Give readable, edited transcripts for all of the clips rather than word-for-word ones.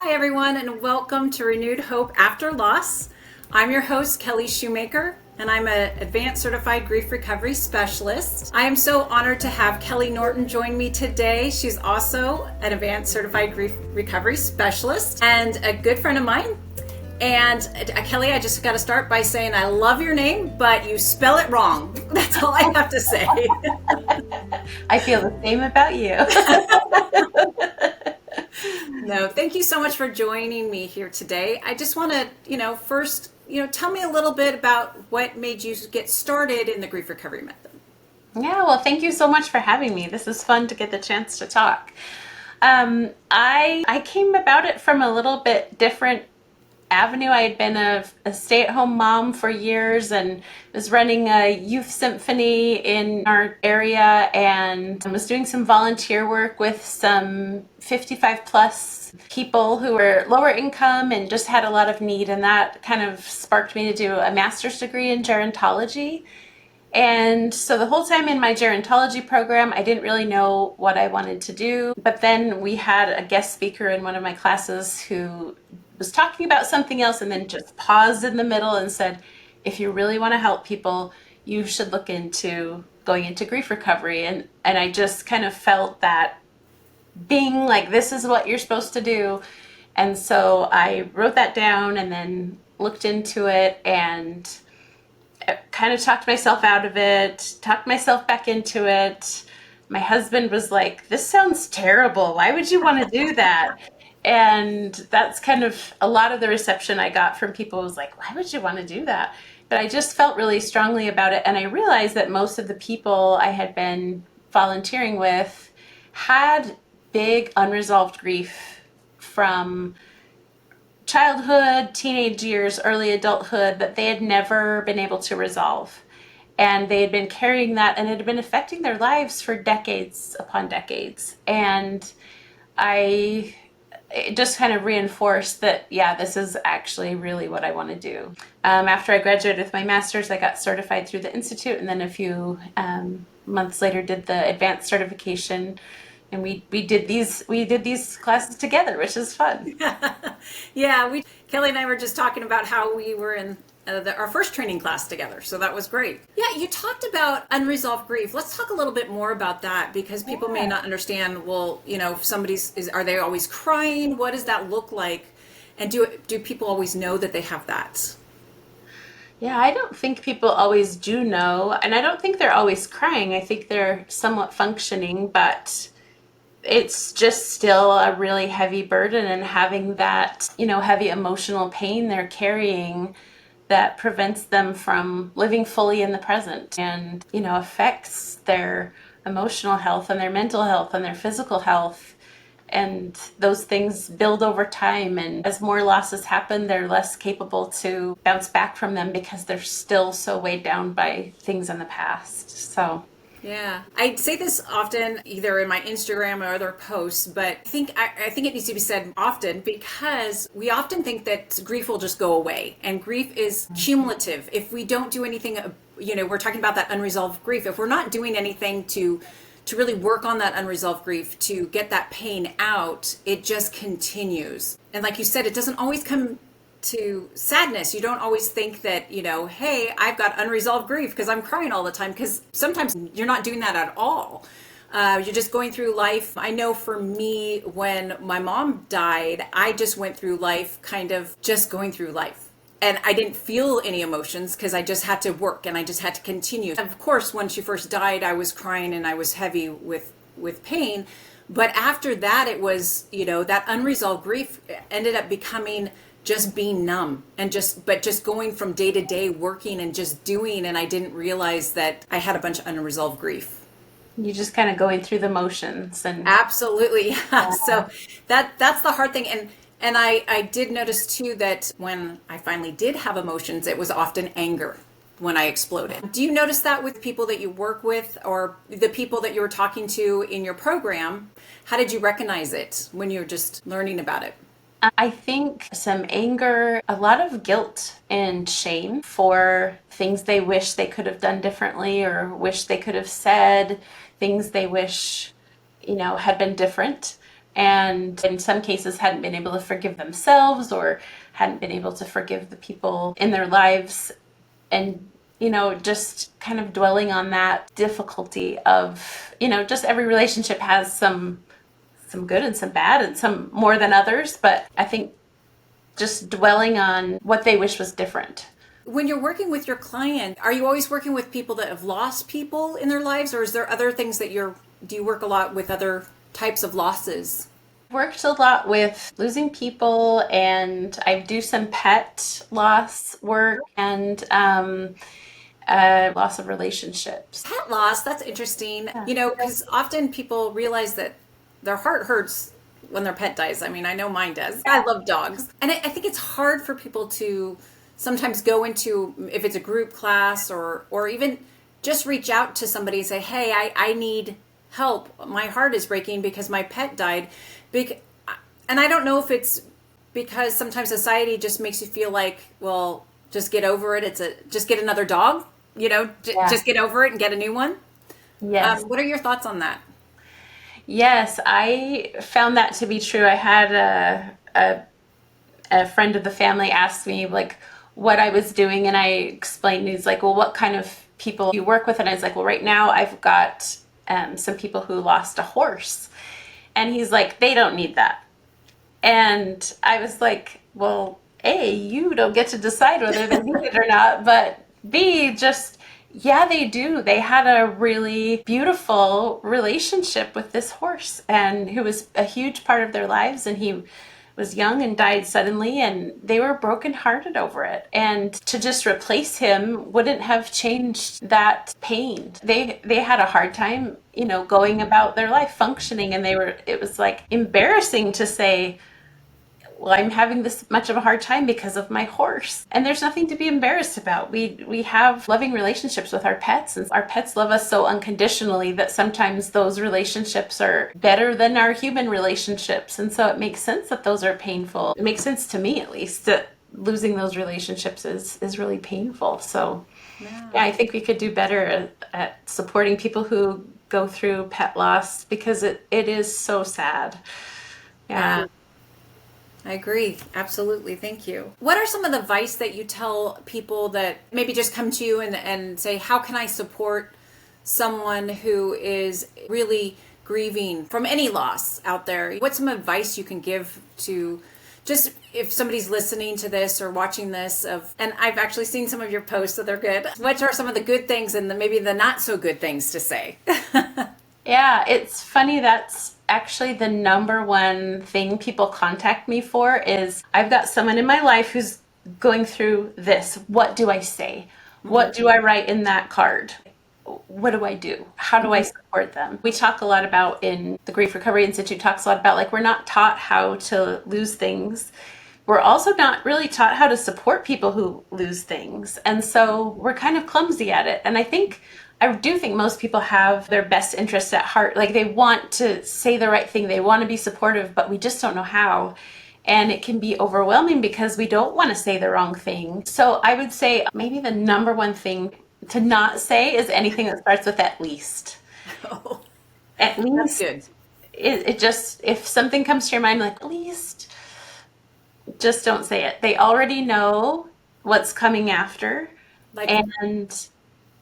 Hi, everyone, and welcome to Renewed Hope After Loss. I'm your host, Kelli Sheumaker, and I'm an advanced certified grief recovery specialist. I am so honored to have Kelli Norton join me today. She's also an advanced certified grief recovery specialist and a good friend of mine. And Kelli, I just got to start by saying I love your name, but you spell it wrong. That's all I have to say. I feel the same about you. No, thank you so much for joining me here today. I just want to, first, tell me a little bit about what made you get started in the grief recovery method. Yeah, well, thank you so much for having me. This is fun to get the chance to talk. I came about it from a little bit different avenue. I had been a stay-at-home mom for years and was running a youth symphony in our area and was doing some volunteer work with some 55 plus people who were lower income and just had a lot of need. And that kind of sparked me to do a master's degree in gerontology. And so the whole time in my gerontology program, I didn't really know what I wanted to do. But then we had a guest speaker in one of my classes who was talking about something else and then just paused in the middle and said, if you really want to help people, you should look into going into grief recovery. And I just kind of felt that being like, this is what you're supposed to do. And so I wrote that down and then looked into it and kind of talked myself out of it, talked myself back into it. My husband was like, this sounds terrible. Why would you want to do that? And that's kind of a lot of the reception I got from people was like, why would you want to do that? But I just felt really strongly about it. And I realized that most of the people I had been volunteering with had big unresolved grief from childhood, teenage years, early adulthood that they had never been able to resolve. And they had been carrying that and it had been affecting their lives for decades upon decades. And it just kind of reinforced that, yeah, this is actually really what I want to do. After I graduated with my master's, I got certified through the Institute, and then a few months later did the advanced certification. And we did these classes together, which is fun. Yeah, Kelli and I were just talking about how we were in our first training class together, so that was great. Yeah, you talked about unresolved grief. Let's talk a little bit more about that because people may not understand. Well, if are they always crying? What does that look like? And do people always know that they have that? Yeah, I don't think people always do know, and I don't think they're always crying. I think they're somewhat functioning, but it's just still a really heavy burden, and having that, heavy emotional pain they're carrying that prevents them from living fully in the present and, affects their emotional health and their mental health and their physical health. And those things build over time. And as more losses happen, they're less capable to bounce back from them because they're still so weighed down by things in the past. So Yeah, I say this often, either in my Instagram or other posts, but I think it needs to be said often because we often think that grief will just go away, and grief is cumulative. If we don't do anything, we're talking about that unresolved grief. If we're not doing anything to really work on that unresolved grief, to get that pain out, it just continues. And like you said, it doesn't always come to sadness. You don't always think that, hey, I've got unresolved grief because I'm crying all the time, because sometimes you're not doing that at all. You're just going through life. I know for me, when my mom died, I just went through life kind of just going through life. And I didn't feel any emotions because I just had to work and I just had to continue. Of course, when she first died, I was crying and I was heavy with pain. But after that, it was, that unresolved grief ended up becoming just being numb and just going from day to day working and just doing. And I didn't realize that I had a bunch of unresolved grief. you just kind of going through the motions and Absolutely. Yeah. So that's the hard thing. And I did notice too that when I finally did have emotions, it was often anger when I exploded. Do you notice that with people that you work with or the people that you were talking to in your program? How did you recognize it when you were just learning about it? I think some anger, a lot of guilt and shame for things they wish they could have done differently or wish they could have said, things they wish, had been different. and in some cases hadn't been able to forgive themselves or hadn't been able to forgive the people in their lives. And just kind of dwelling on that difficulty of, just every relationship has some good and some bad and some more than others, but I think just dwelling on what they wish was different. When you're working with your client, are you always working with people that have lost people in their lives, or is there other things that do you work a lot with other types of losses? Worked a lot with losing people, and I do some pet loss work and loss of relationships. Pet loss, that's interesting. Yeah. Because often people realize that their heart hurts when their pet dies. I mean, I know mine does. I love dogs. And I think it's hard for people to sometimes go into, if it's a group class or even just reach out to somebody and say, hey, I need help. My heart is breaking because my pet died. And I don't know if it's because sometimes society just makes you feel like, well, just get over it. Just get another dog, just get over it and get a new one. Yes. What are your thoughts on that? Yes, I found that to be true. I had a friend of the family ask me like what I was doing, and I explained. He's like, well, what kind of people you work with? And I was like, well, right now I've got some people who lost a horse. And he's like, they don't need that. And I was like, well, A, you don't get to decide whether they need it or not, but B, just, yeah, they do. They had a really beautiful relationship with this horse, and who was a huge part of their lives. And he was young and died suddenly, and they were brokenhearted over it. And to just replace him wouldn't have changed that pain. They had a hard time, going about their life, functioning, and it was like embarrassing to say, well, I'm having this much of a hard time because of my horse. And there's nothing to be embarrassed about. We have loving relationships with our pets, and our pets love us so unconditionally that sometimes those relationships are better than our human relationships. And so it makes sense that those are painful. It makes sense to me, at least, that losing those relationships is really painful. So yeah, I think we could do better at supporting people who go through pet loss, because it is so sad. Yeah. I agree. Absolutely. Thank you. What are some of the advice that you tell people that maybe just come to you and say, how can I support someone who is really grieving from any loss out there? What's some advice you can give to just if somebody's listening to this or watching this and I've actually seen some of your posts, so they're good. What are some of the good things and maybe the not so good things to say? Yeah, it's funny. That's actually the number one thing people contact me for is I've got someone in my life who's going through this. What do I say? What do I write in that card? What do I do? How do I support them? We talk a lot about, in the Grief Recovery Institute talks a lot about, like, we're not taught how to lose things. We're also not really taught how to support people who lose things. And so we're kind of clumsy at it. And I do think most people have their best interests at heart. Like, they want to say the right thing. They want to be supportive, but we just don't know how. And it can be overwhelming because we don't want to say the wrong thing. So I would say maybe the number one thing to not say is anything that starts with at least. Oh, At least. that's good. It just, if something comes to your mind, like, at least, just don't say it. They already know what's coming after. Like, And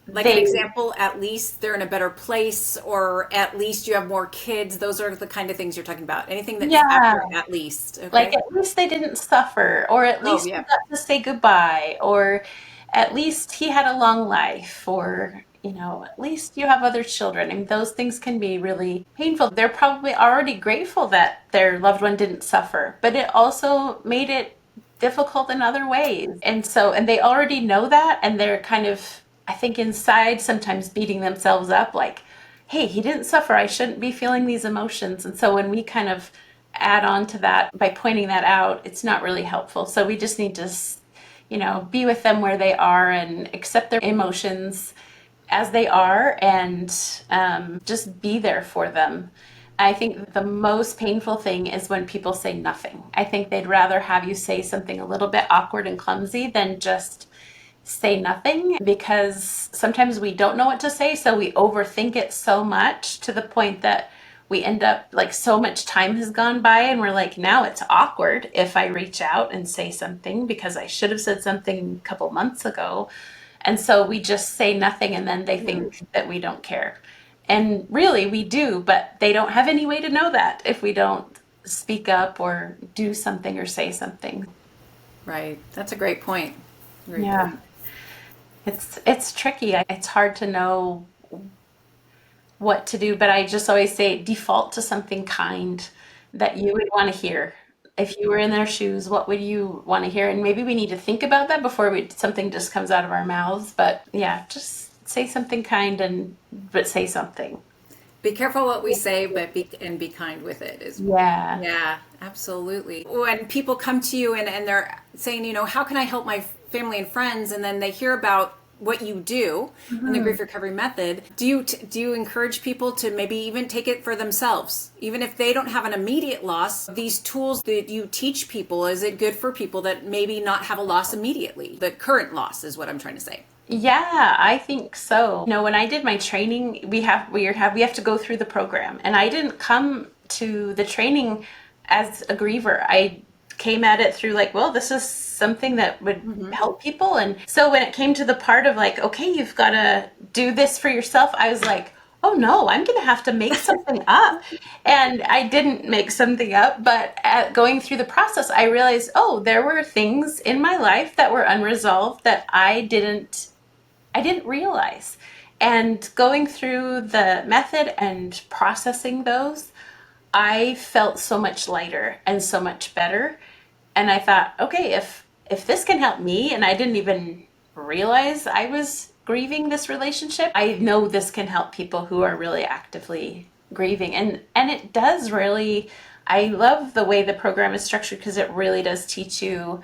an example, at least they're in a better place, or at least you have more kids. Those are the kind of things you're talking about. Anything that's after at least. Okay. like, at least they didn't suffer, or at Oh, least we yeah. got to say goodbye, or at least he had a long life, or at least you have other children. I mean, those things can be really painful. They're probably already grateful that their loved one didn't suffer, but it also made it difficult in other ways. And they already know that, and they're kind of, I think, inside sometimes beating themselves up, like, hey, he didn't suffer, I shouldn't be feeling these emotions. And so when we kind of add on to that by pointing that out, it's not really helpful. So we just need to be with them where they are and accept their emotions as they are, and just be there for them. I think the most painful thing is when people say nothing. I think they'd rather have you say something a little bit awkward and clumsy than just say nothing, because sometimes we don't know what to say, so we overthink it so much to the point that we end up like so much time has gone by and we're like, now it's awkward if I reach out and say something because I should have said something a couple months ago. And so we just say nothing and then they think that we don't care. And really we do, but they don't have any way to know that if we don't speak up or do something or say something. Right. That's a great point. Great Yeah. point. It's tricky. It's hard to know what to do, but I just always say default to something kind that you would want to hear. If you were in their shoes, what would you want to hear? And maybe we need to think about that before something just comes out of our mouths. But yeah, just say something kind but say something. Be careful what we say, but be kind with it is. Yeah. Yeah, absolutely. When people come to you and they're saying, how can I help my family and friends? And then they hear about what you do in the grief recovery method. Do you encourage people to maybe even take it for themselves? Even if they don't have an immediate loss, these tools that you teach people, is it good for people that maybe not have a loss immediately? The current loss is what I'm trying to say. Yeah, I think so. When I did my training, we have to go through the program, and I didn't come to the training as a griever. I came at it through like, well, this is something that would help people. And so when it came to the part of like, okay, you've got to do this for yourself, I was like, oh no, I'm going to have to make something up. And I didn't make something up, but going through the process, I realized, oh, there were things in my life that were unresolved that I didn't realize. And going through the method and processing those, I felt so much lighter and so much better. And I thought, okay, if this can help me and I didn't even realize I was grieving this relationship, I know this can help people who are really actively grieving. And it does really, I love the way the program is structured because it really does teach you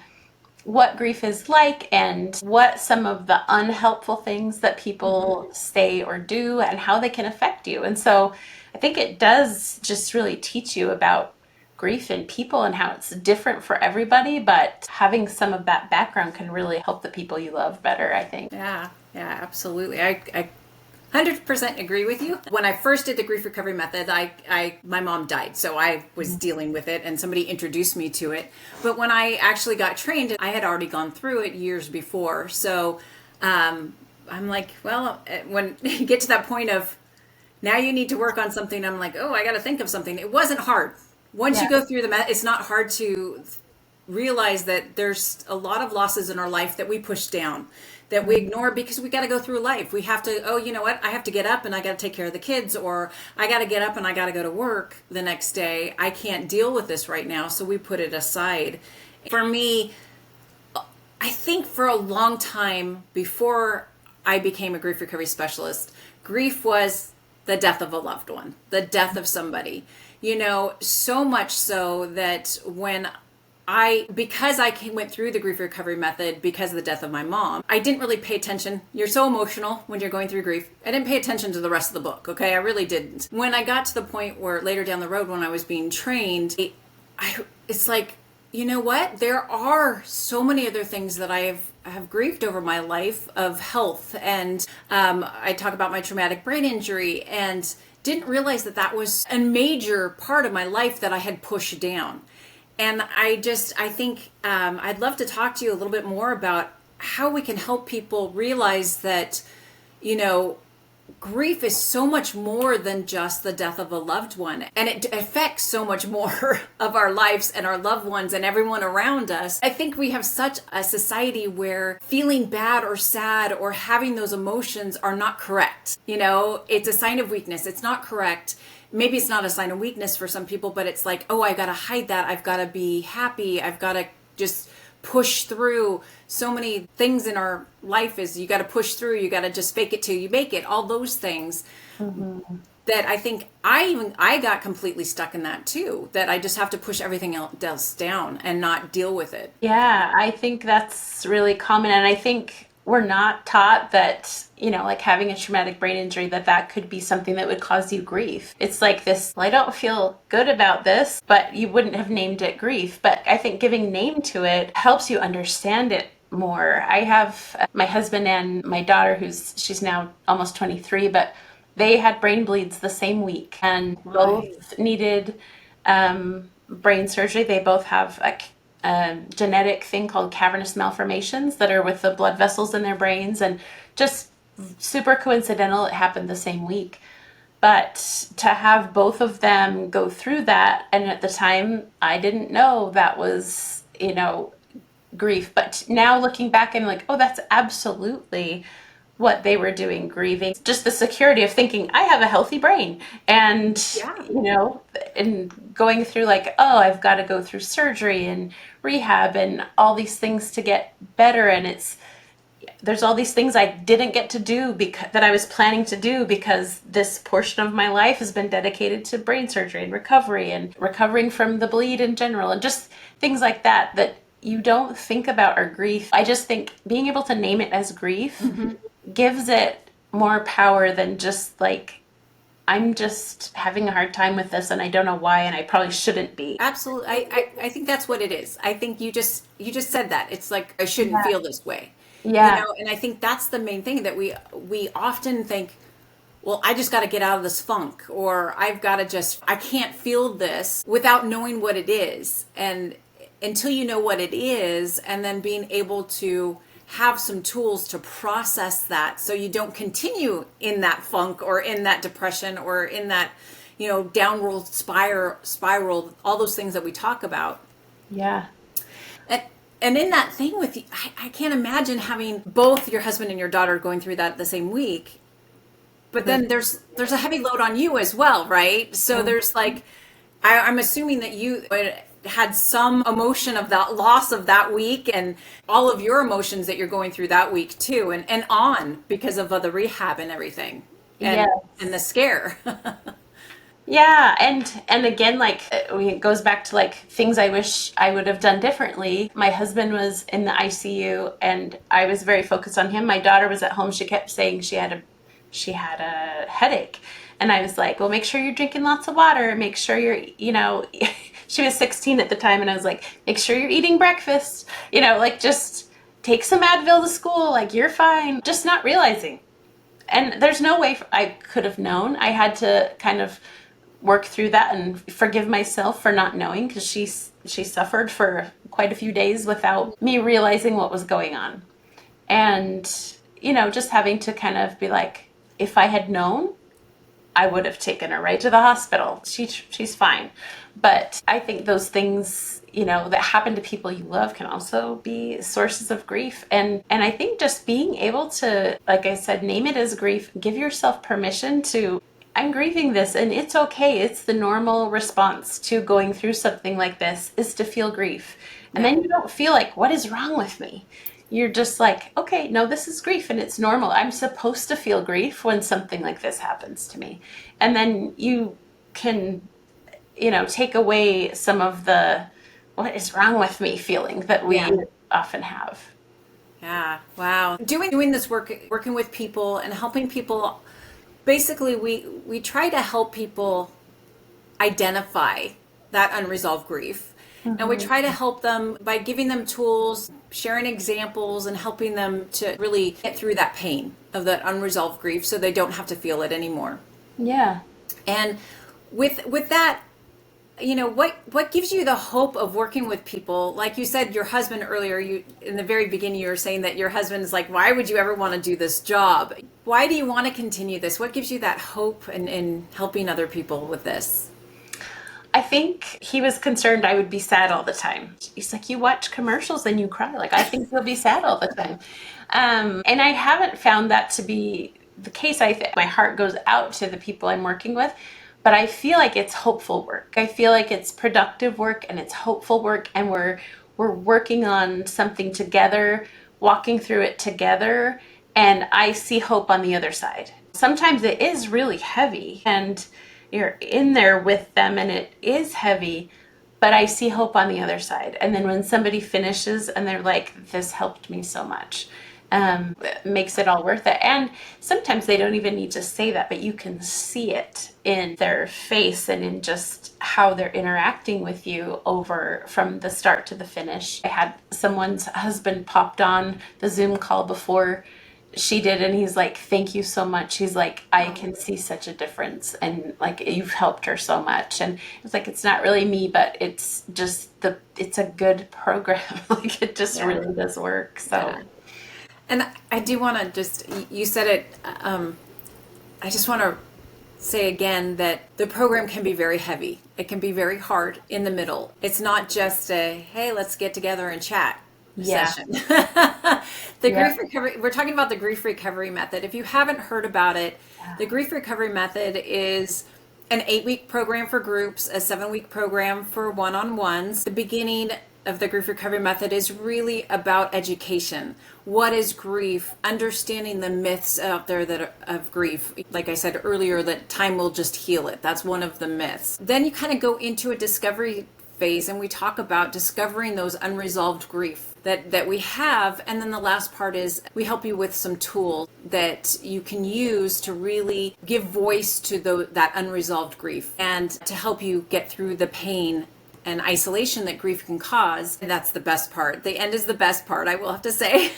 what grief is like and what some of the unhelpful things that people say or do and how they can affect you. And so I think it does just really teach you about grief and people and how it's different for everybody, but having some of that background can really help the people you love better, I think. Yeah, yeah, absolutely. I 100% agree with you. When I first did the grief recovery method, my mom died, so I was dealing with it, and somebody introduced me to it. But when I actually got trained, I had already gone through it years before. So I'm like, well, when you get to that point of now you need to work on something, I'm like, oh, I got to think of something. It wasn't hard. Once you Yeah. go through the method, it's not hard to realize that there's a lot of losses in our life that we push down, that we ignore because we got to go through life. We have to, oh, you know what? I have to get up and I got to take care of the kids, or I got to get up and I got to go to work the next day. I can't deal with this right now. So we put it aside. For me, I think for a long time before I became a grief recovery specialist, grief was the death of a loved one, the death of somebody, so much so that because I went through the grief recovery method because of the death of my mom, I didn't really pay attention. You're so emotional when you're going through grief. I didn't pay attention to the rest of the book, okay? I really didn't. When I got to the point where later down the road when I was being trained, it's like, you know what? There are so many other things that I have grieved over my life of health. And I talk about my traumatic brain injury and didn't realize that was a major part of my life that I had pushed down. And I think I'd love to talk to you a little bit more about how we can help people realize that, grief is so much more than just the death of a loved one. And it affects so much more of our lives and our loved ones and everyone around us. I think we have such a society where feeling bad or sad or having those emotions are not correct. It's a sign of weakness. It's not correct. Maybe it's not a sign of weakness for some people, but it's like, oh, I got to hide that. I've got to be happy. I've got to just push through. So many things in our life is you got to push through. You got to just fake it till you make it. All those things that I think I got completely stuck in that too, that I just have to push everything else down and not deal with it. Yeah, I think that's really common. And I think we're not taught that, like having a traumatic brain injury, that could be something that would cause you grief. It's like this, well, I don't feel good about this, but you wouldn't have named it grief. But I think giving name to it helps you understand it more. I have my husband and my daughter, she's now almost 23, but They had brain bleeds the same week and Right. both needed brain surgery. They both have a genetic thing called cavernous malformations that are with the blood vessels in their brains, and just super coincidental it happened the same week. But to have both of them go through that, and at the time I didn't know that was, grief. But now looking back, I'm like, oh, that's absolutely what they were doing, grieving. Just the security of thinking, I have a healthy brain. And, Yeah. and going through like, oh, I've got to go through surgery and rehab and all these things to get better. And there's all these things I didn't get to do because that I was planning to do because this portion of my life has been dedicated to brain surgery and recovering from the bleed in general, and just things like that you don't think about are grief. I just think being able to name it as grief Hmm. gives it more power than just like, I'm just having a hard time with this and I don't know why and I probably shouldn't be. Absolutely. I think that's what it is. I think you just said that. It's like I shouldn't Yeah. feel this way. Yeah. And I think that's the main thing that we often think, well, I just got to get out of this funk, or I've got to just, I can't feel this without knowing what it is. And until you know what it is, and then being able to have some tools to process that so you don't continue in that funk or in that depression or in that, downward spiral, all those things that we talk about. Yeah. And, and in that thing with you, I can't imagine having both your husband and your daughter going through that the same week, but then there's a heavy load on you as well, right? So there's like, I'm assuming that you had some emotion of that loss of that week, and all of your emotions that you're going through that week too, and on because of the rehab and everything, Yeah. and the scare. Yeah, and again, like it goes back to like things I wish I would have done differently. My husband was in the ICU, and I was very focused on him. My daughter was at home. She kept saying she had a headache, and I was like, well, make sure you're drinking lots of water. Make sure you're. She was 16 at the time, and I was like, make sure you're eating breakfast. Like just take some Advil to school. Like you're fine. Just not realizing. And there's no way I could have known. I had to kind of work through that and forgive myself for not knowing, because she suffered for quite a few days without me realizing what was going on. And just having to kind of be like, if I had known, I would have taken her right to the hospital. She's fine. But I think those things, that happen to people you love can also be sources of grief. And I think just being able to, like I said, name it as grief, give yourself permission to, I'm grieving this and it's okay. It's the normal response to going through something like this, is to feel grief. And Yeah. then you don't feel like, what is wrong with me? You're just like, okay, no, this is grief and it's normal. I'm supposed to feel grief when something like this happens to me. And then you can, take away some of the, what is wrong with me feeling that we Yeah. often have. Yeah. Wow. Doing this work, working with people and helping people. Basically, we try to help people identify that unresolved grief. And we try to Mm-hmm. help them by giving them tools, sharing examples, and helping them to really get through that pain of that unresolved grief so they don't have to feel it anymore. Yeah. And with that, what gives you the hope of working with people? Like you said, your husband earlier, you in the very beginning, you were saying that your husband's like, why would you ever want to do this job? Why do you want to continue this? What gives you that hope in helping other people with this? I think he was concerned I would be sad all the time. He's like, you watch commercials and you cry. Like, I think you'll be sad all the time. And I haven't found that to be the case. My heart goes out to the people I'm working with, but I feel like it's hopeful work. I feel like it's productive work and it's hopeful work, and we're working on something together, walking through it together, and I see hope on the other side. Sometimes it is really heavy, and you're in there with them and it is heavy, but I see hope on the other side. And then when somebody finishes and they're like, this helped me so much, it makes it all worth it. And sometimes they don't even need to say that, but you can see it in their face and in just how they're interacting with you over from the start to the finish. I had someone's husband popped on the Zoom call before she did, and he's like, thank you so much. He's like, I can see such a difference, and like you've helped her so much. And it's like, it's not really me, but it's just it's a good program. Like it just Yeah. really does work. So Yeah. And I do want to just, you said it, I just want to say again that the program can be very heavy. It can be very hard in the middle. It's not just a, hey, let's get together and chat yeah, session. The yeah, grief recovery, we're talking about the grief recovery method. If you haven't heard about it, the grief recovery method is an 8-week program for groups, a 7-week program for one-on-ones. The beginning of the grief recovery method is really about education. What is grief? Understanding the myths out there of grief. Like I said earlier, that time will just heal it. That's one of the myths. Then you kind of go into a discovery phase, and we talk about discovering those unresolved grief that we have. And then the last part is we help you with some tools that you can use to really give voice to that unresolved grief and to help you get through the pain and isolation that grief can cause. And that's the best part. The end is the best part, I will have to say.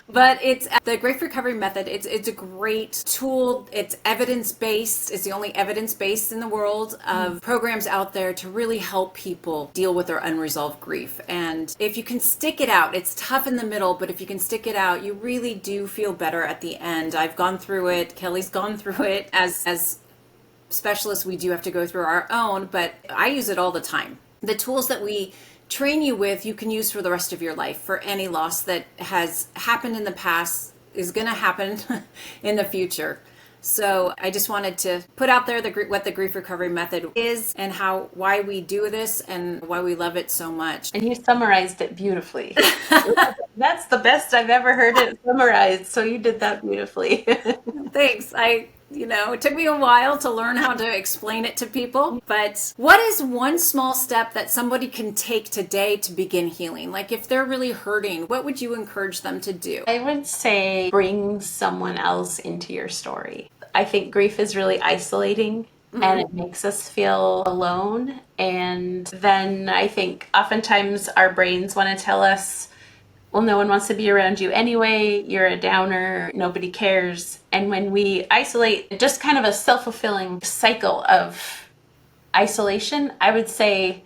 But it's the grief recovery method. It's a great tool. It's evidence-based. It's the only evidence-based in the world of programs out there to really help people deal with their unresolved grief. And if you can stick it out, it's tough in the middle, but if you can stick it out, you really do feel better at the end. I've gone through it. Kelly's gone through it. As specialists, we do have to go through our own, but I use it all the time. The tools that we train you with, you can use for the rest of your life for any loss that has happened in the past, is going to happen in the future. So I just wanted to put out there what the grief recovery method is and why we do this and why we love it so much. and you summarized it beautifully. That's the best I've ever heard it summarized. So you did that beautifully. Thanks. It took me a while to learn how to explain it to people, but what is one small step that somebody can take today to begin healing? Like if they're really hurting, what would you encourage them to do? I would say bring someone else into your story. I think grief is really isolating. And it makes us feel alone. And then I think oftentimes our brains want to tell us, well, no one wants to be around you anyway. You're a downer. Nobody cares. And when we isolate, just kind of a self-fulfilling cycle of isolation, I would say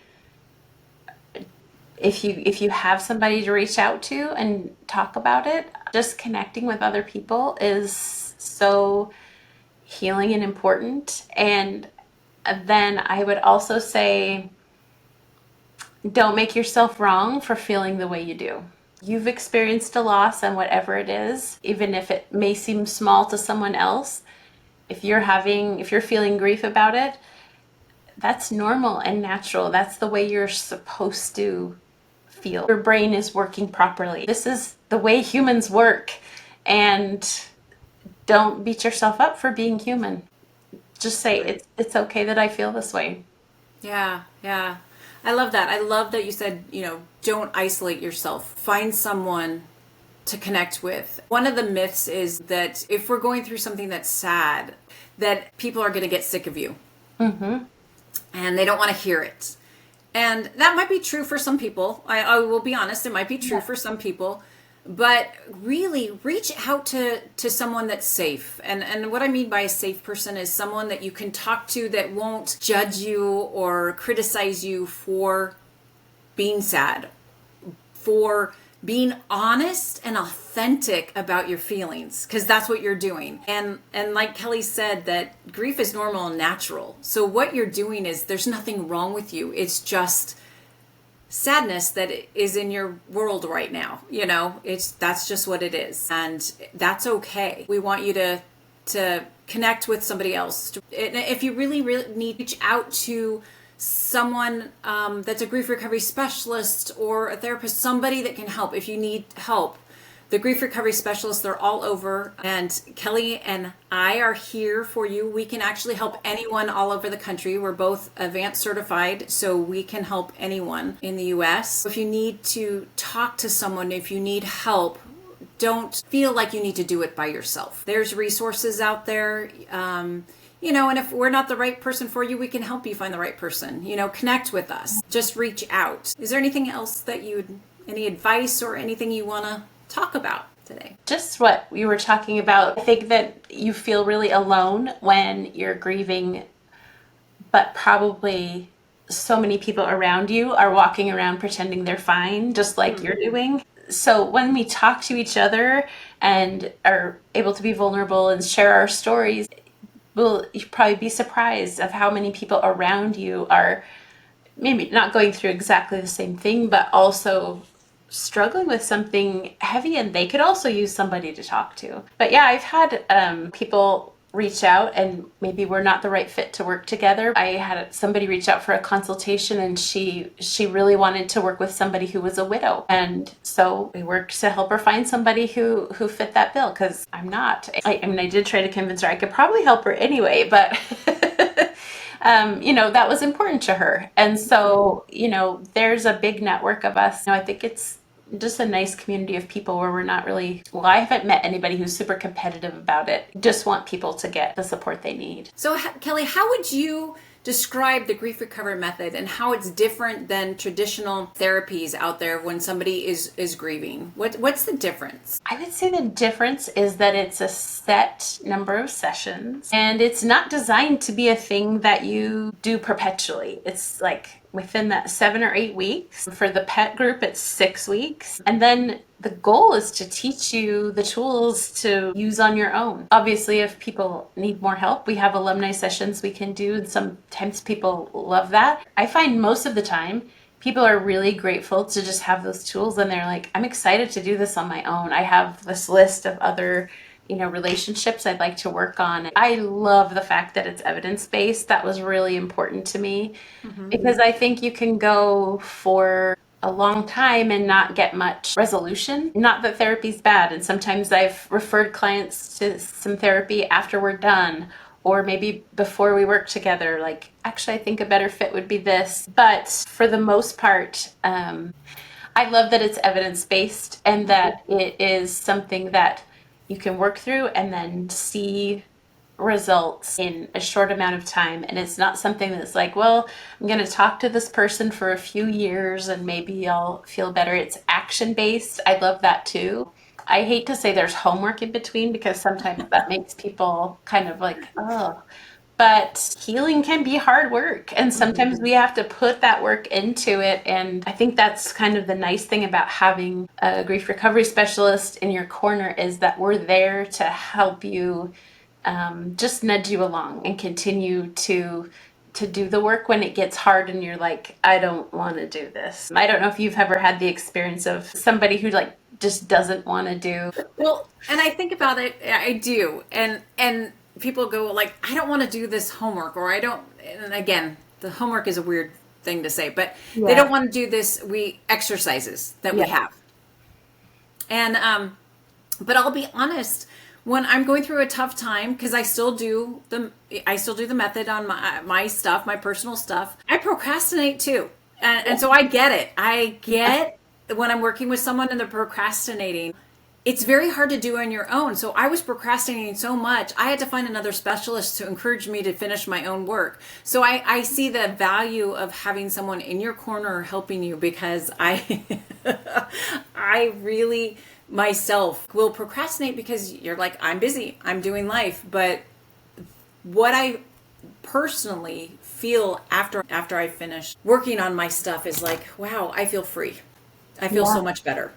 if you have somebody to reach out to and talk about it, just connecting with other people is so healing and important. And then I would also say, don't make yourself wrong for feeling the way you do. You've experienced a loss, and whatever it is, even if it may seem small to someone else, if you're feeling grief about it, that's normal and natural. That's the way you're supposed to feel. Your brain is working properly. This is the way humans work. And don't beat yourself up for being human. Just say it's okay that I feel this way. Yeah, yeah. I love that. I love that you said, don't isolate yourself. Find someone to connect with. One of the myths is that if we're going through something that's sad, that people are going to get sick of you. Mm-hmm. And they don't want to hear it. And that might be true for some people. I will be honest, it might be true for some people. But really reach out to someone that's safe. And what I mean by a safe person is someone that you can talk to that won't judge you or criticize you for being sad, for being honest and authentic about your feelings, because that's what you're doing. And like Kelli said, that grief is normal and natural. So what you're doing is there's nothing wrong with you. It's just sadness that is in your world right now. That's just what it is, and that's okay. We want you to connect with somebody else. If you really need to reach out to someone that's a grief recovery specialist or a therapist, somebody that can help. If you need help, the grief recovery specialists, they're all over, and Kelli and I are here for you. We can actually help anyone all over the country. We're both advanced certified, so we can help anyone in the US. If you need to talk to someone, if you need help, don't feel like you need to do it by yourself. There's resources out there, and if we're not the right person for you, we can help you find the right person. Connect with us. Just reach out. Is there anything else any advice or anything you want to talk about? today? Just what you were talking about. I think that you feel really alone when you're grieving, but probably so many people around you are walking around pretending they're fine, just like you're doing. So when we talk to each other and are able to be vulnerable and share our stories, will you probably be surprised of how many people around you are maybe not going through exactly the same thing, but also struggling with something heavy, and they could also use somebody to talk to. But yeah, I've had people reach out and maybe we're not the right fit to work together. I had somebody reach out for a consultation, and she really wanted to work with somebody who was a widow, and so we worked to help her find somebody who fit that bill, because I'm not. I mean, I did try to convince her I could probably help her anyway, but that was important to her. And so, there's a big network of us. I think it's just a nice community of people where we're not really, well, I haven't met anybody who's super competitive about it. Just want people to get the support they need. So, Kelli, how would you describe the grief recovery method and how it's different than traditional therapies out there when somebody is grieving? What's the difference? I would say the difference is that it's a set number of sessions, and it's not designed to be a thing that you do perpetually. It's like within that 7 or 8 weeks. For the pet group, it's 6 weeks. And then the goal is to teach you the tools to use on your own. Obviously, if people need more help, we have alumni sessions we can do, and sometimes people love that. I find most of the time people are really grateful to just have those tools, and they're like, I'm excited to do this on my own. I have this list of other relationships I'd like to work on. I love the fact that it's evidence-based. That was really important to me, because I think you can go for a long time and not get much resolution. Not that therapy's bad, and sometimes I've referred clients to some therapy after we're done, or maybe before we work together, like, actually, I think a better fit would be this. But for the most part, I love that it's evidence-based and that it is something that you can work through and then see results in a short amount of time. And it's not something that's like, well, I'm going to talk to this person for a few years and maybe I'll feel better. It's action-based. I love that too. I hate to say there's homework in between, because sometimes that makes people kind of like, oh, but healing can be hard work, and sometimes we have to put that work into it. And I think that's kind of the nice thing about having a grief recovery specialist in your corner, is that we're there to help you, just nudge you along and continue to do the work when it gets hard and you're like, I don't want to do this. I don't know if you've ever had the experience of somebody who like just doesn't want to do. Well, and I think about it, I do. And people go like, I don't want to do this homework, or I don't, and again, the homework is a weird thing to say, but they don't want to do this exercises that we have. And but I'll be honest, when I'm going through a tough time, because I still do the method on my stuff, my personal stuff, I procrastinate too. And so I get it. I get when I'm working with someone and they're procrastinating, it's very hard to do on your own. So I was procrastinating so much, I had to find another specialist to encourage me to finish my own work. So I see the value of having someone in your corner helping you, because I really myself will procrastinate because you're like, I'm busy, I'm doing life. But what I personally feel after I finish working on my stuff is like, wow, I feel free. I feel so much better.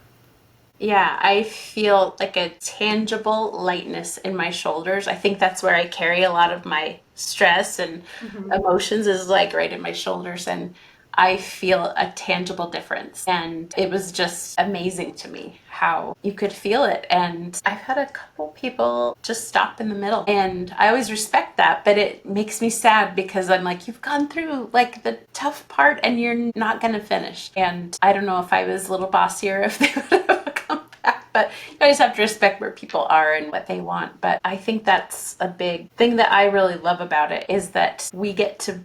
Yeah, I feel like a tangible lightness in my shoulders. I think that's where I carry a lot of my stress and emotions, is like right in my shoulders. And I feel a tangible difference. And it was just amazing to me how you could feel it. And I've had a couple people just stop in the middle. And I always respect that, but it makes me sad, because I'm like, you've gone through like the tough part and you're not going to finish. And I don't know if I was a little bossier, if they would have come back. But you always have to respect where people are and what they want. But I think that's a big thing that I really love about it, is that we get to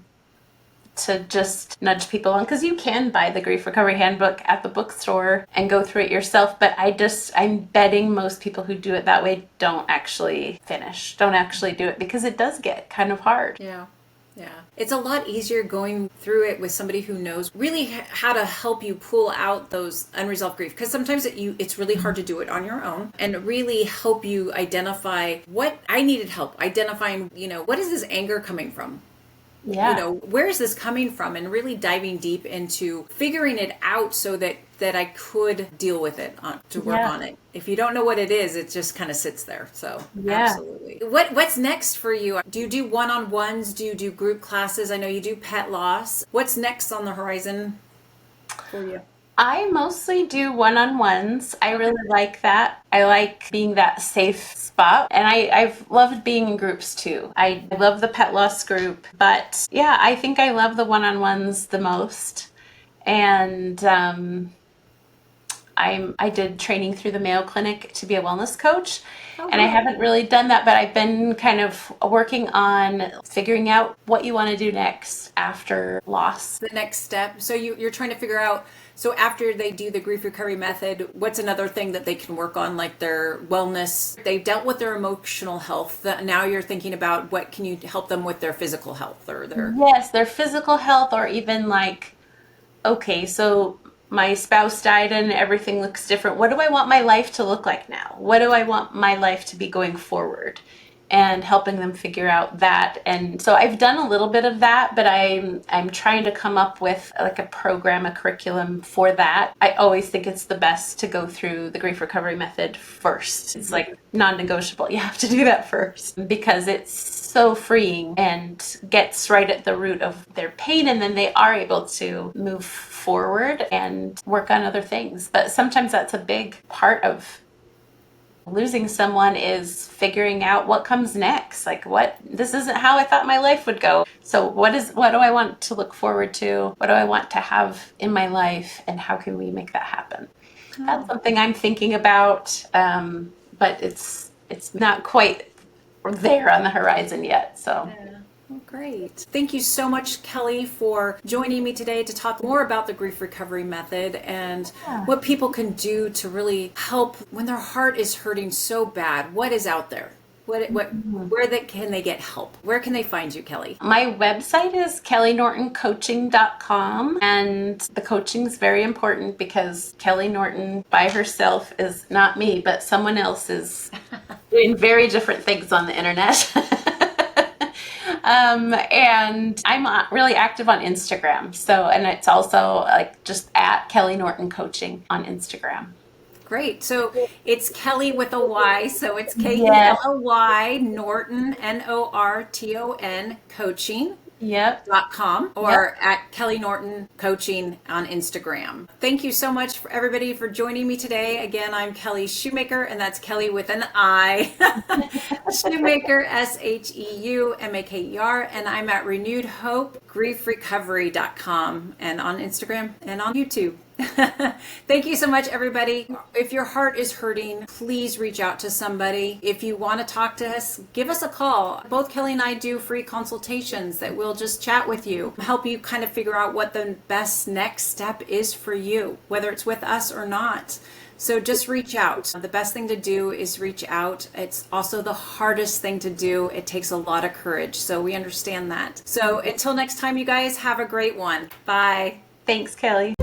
just nudge people on, because you can buy the grief recovery handbook at the bookstore and go through it yourself, but I'm betting most people who do it that way don't actually finish, don't actually do it, because it does get kind of hard. Yeah. Yeah. It's a lot easier going through it with somebody who knows really how to help you pull out those unresolved grief. Because sometimes it's really hard to do it on your own, and really help you identify what I needed help identifying, what is this anger coming from? Yeah. Where is this coming from, and really diving deep into figuring it out so that I could deal with it to work Yeah. on it. If you don't know what it is, it just kind of sits there. So Yeah. absolutely. What's next for you? Do you do one-on-ones? Do you do group classes? I know you do pet loss. What's next on the horizon for you? I mostly do one-on-ones. I really like that. I like being that safe spot. And I've loved being in groups too. I love the pet loss group. But yeah, I think I love the one-on-ones the most. And I did training through the Mayo Clinic to be a wellness coach. Oh, And I great. haven't really done that, but I've been kind of working on figuring out what you want to do next after loss. The next step. So you're trying to figure out, so after they do the grief recovery method, what's another thing that they can work on, like their wellness? They've dealt with their emotional health. Now you're thinking about what can you help them with their physical health or their... Yes, their physical health, or even like, okay, so my spouse died and everything looks different. What do I want my life to look like now? What do I want my life to be going forward? And helping them figure out that. And so I've done a little bit of that, but I'm trying to come up with like a program, a curriculum for that. I always think it's the best to go through the grief recovery method first. It's like non-negotiable. You have to do that first because it's so freeing and gets right at the root of their pain, and then they are able to move forward and work on other things. But sometimes that's a big part of losing someone, is figuring out what comes next. Like, this isn't how I thought my life would go. So what do I want to look forward to? What do I want to have in my life, and how can we make that happen? That's something I'm thinking about, but it's not quite there on the horizon yet. So Yeah. Well, great. Thank you so much, Kelli, for joining me today to talk more about the grief recovery method and what people can do to really help when their heart is hurting so bad. What is out there? Where can they get help? Where can they find you, Kelli? my website is kellynortoncoaching.com, and the coaching is very important because Kelli Norton by herself is not me, but someone else is doing very different things on the internet. And I'm really active on Instagram. So, and it's also like just at Kelli Norton Coaching on Instagram. Great. So it's Kelli with a Y. So it's Yes. Kelly Norton, Norton coaching. Yep. .com or at Kelli Norton Coaching on Instagram. Thank you so much for everybody for joining me today. Again, I'm Kelli Sheumaker, and that's Kelli with an I. Sheumaker, Sheumaker, and I'm at Renewed Hope griefrecovery.com and on Instagram and on YouTube. Thank you so much, everybody. If your heart is hurting, please reach out to somebody. If you want to talk to us, give us a call. Both Kelli and I do free consultations that we'll just chat with you, help you kind of figure out what the best next step is for you, whether it's with us or not. So just reach out. The best thing to do is reach out. It's also the hardest thing to do. It takes a lot of courage. So we understand that. So until next time, you guys have a great one. Bye. Thanks, Kelli.